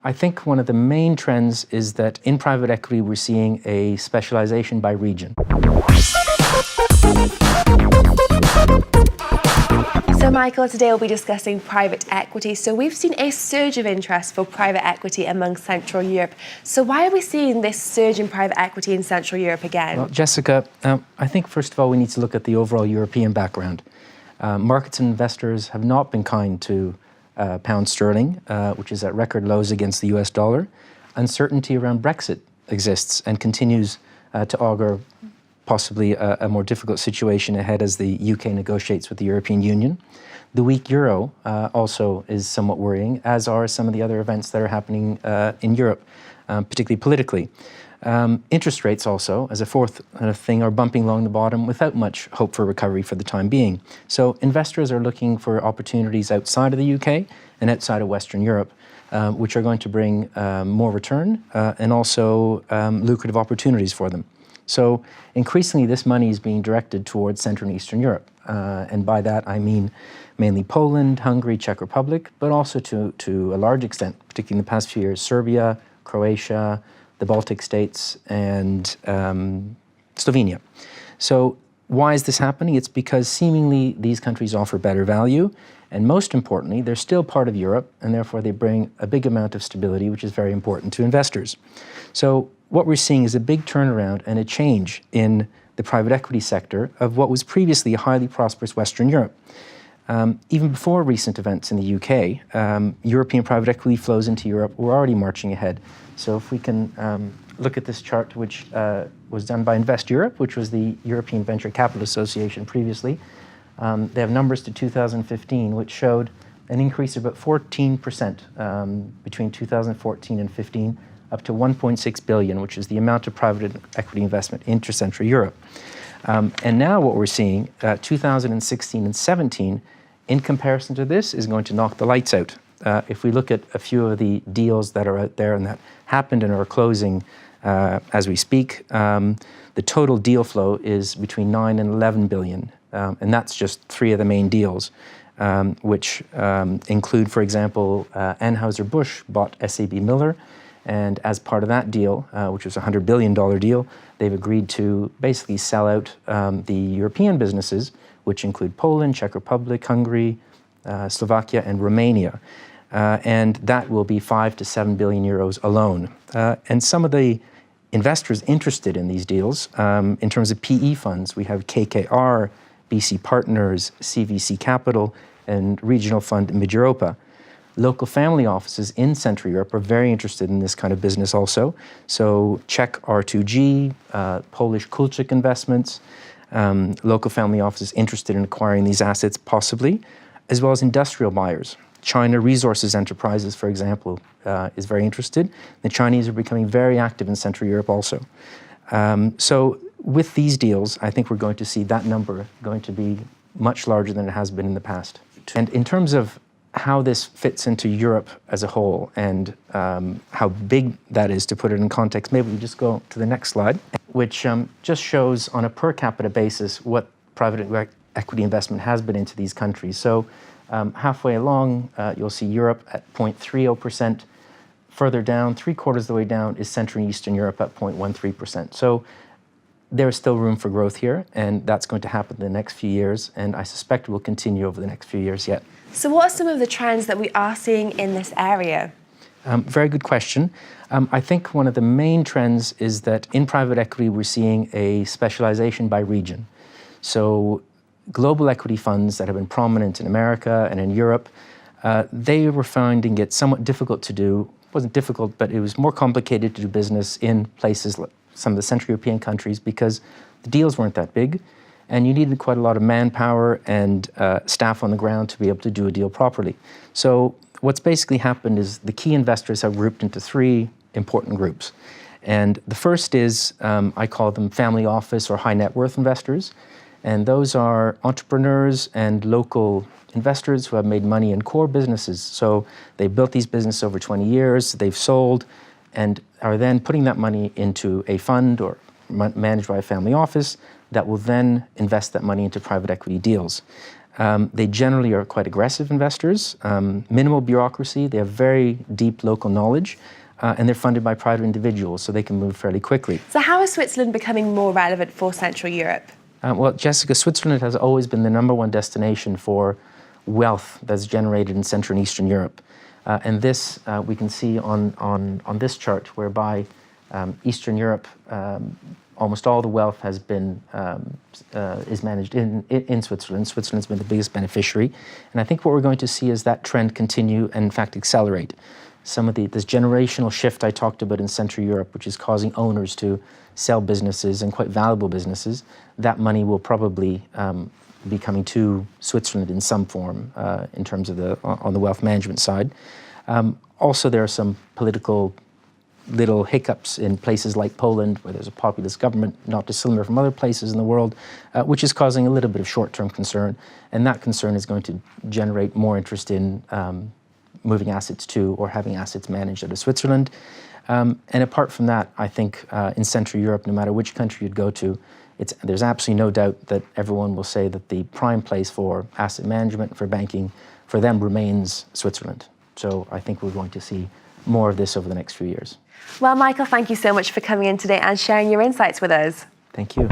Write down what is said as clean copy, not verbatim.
I think one of the main trends is that in private equity, we're seeing a specialization by region. So Michael, today we'll be discussing private equity. So we've seen a surge of interest for private equity among Central Europe. So why are we seeing this surge in private equity in Central Europe again? Well, Jessica, I think first of all, we need to look at the overall European background. Markets and investors have not been kind to pound sterling, which is at record lows against the US dollar. Uncertainty around Brexit exists and continues to augur possibly a more difficult situation ahead as the UK negotiates with the European Union. The weak euro also is somewhat worrying, as are some of the other events that are happening in Europe, particularly politically. Interest rates also, as a fourth thing, are bumping along the bottom without much hope for recovery for the time being. So investors are looking for opportunities outside of the UK and outside of Western Europe, which are going to bring more return and also lucrative opportunities for them. So increasingly, this money is being directed towards Central and Eastern Europe. And by that, I mean mainly Poland, Hungary, Czech Republic, but also to a large extent, particularly in the past few years, Serbia, Croatia, the Baltic states, and Slovenia. So why is this happening? It's because seemingly these countries offer better value, and most importantly, they're still part of Europe, and therefore they bring a big amount of stability, which is very important to investors. So what we're seeing is a big turnaround and a change in the private equity sector of what was previously a highly prosperous Western Europe. Even before recent events in the UK, European private equity flows into Europe were already marching ahead. So if we can look at this chart, which was done by Invest Europe, which was the European Venture Capital Association previously, they have numbers to 2015, which showed an increase of about 14% between 2014 and 15, up to 1.6 billion, which is the amount of private equity investment into Central Europe. And now what we're seeing, 2016 and 17, in comparison to this, is going to knock the lights out. If we look at a few of the deals that are out there and that happened and are closing as we speak, the total deal flow is between 9 and 11 billion. And that's just three of the main deals, which include, for example, Anheuser-Busch bought SAB Miller. And as part of that deal, which was a $100 billion deal, they've agreed to basically sell out the European businesses, which include Poland, Czech Republic, Hungary, Slovakia, and Romania. And that will be 5 to 7 billion euros alone. And some of the investors interested in these deals, in terms of PE funds, we have KKR, BC Partners, CVC Capital, and Regional Fund Mid-Europa. Local family offices in Central Europe are very interested in this kind of business also. So Czech R2G, Polish Kulczyk Investments, local family offices interested in acquiring these assets possibly, as well as industrial buyers. China Resources Enterprises, for example, is very interested. The Chinese are becoming very active in Central Europe also. So with these deals, I think we're going to see that number going to be much larger than it has been in the past. And in terms of how this fits into Europe as a whole and how big that is, to put it in context, maybe we just go to the next slide, which just shows on a per capita basis what private equity investment has been into these countries. So halfway along, you'll see Europe at 0.30%. Further down, 3/4 of the way down, is Central and Eastern Europe at 0.13%. So there is still room for growth here, and that's going to happen in the next few years, and I suspect it will continue over the next few years yet. So what are some of the trends that we are seeing in this area? Very good question. I think one of the main trends is that in private equity, we're seeing a specialization by region. So global equity funds that have been prominent in America and in Europe, they were finding it somewhat difficult to do. It wasn't difficult, but it was more complicated to do business in places like some of the Central European countries because the deals weren't that big, and you needed quite a lot of manpower and staff on the ground to be able to do a deal properly. So what's basically happened is the key investors have grouped into three important groups. And the first is, I call them family office or high net worth investors. And those are entrepreneurs and local investors who have made money in core businesses. So they built these businesses over 20 years, they've sold, and are then putting that money into a fund or managed by a family office that will then invest that money into private equity deals. They generally are quite aggressive investors, minimal bureaucracy, they have very deep local knowledge, and they're funded by private individuals, so they can move fairly quickly. So how is Switzerland becoming more relevant for Central Europe? Well, Jessica, Switzerland has always been the #1 destination for wealth that's generated in Central and Eastern Europe. And this we can see on this chart, whereby Eastern Europe, almost all the wealth has been is managed in Switzerland. Switzerland's been the biggest beneficiary, and I think what we're going to see is that trend continue and in fact accelerate. Some of this generational shift I talked about in Central Europe, which is causing owners to sell businesses and quite valuable businesses, that money will probably be coming to Switzerland in some form in terms of on the wealth management side. Also, there are some political little hiccups in places like Poland, where there's a populist government, not dissimilar from other places in the world, which is causing a little bit of short-term concern, and that concern is going to generate more interest in moving assets to or having assets managed out of Switzerland. And apart from that, I think in Central Europe, no matter which country you'd go to, there's absolutely no doubt that everyone will say that the prime place for asset management, for banking, for them remains Switzerland. So I think we're going to see more of this over the next few years. Well, Michael, thank you so much for coming in today and sharing your insights with us. Thank you.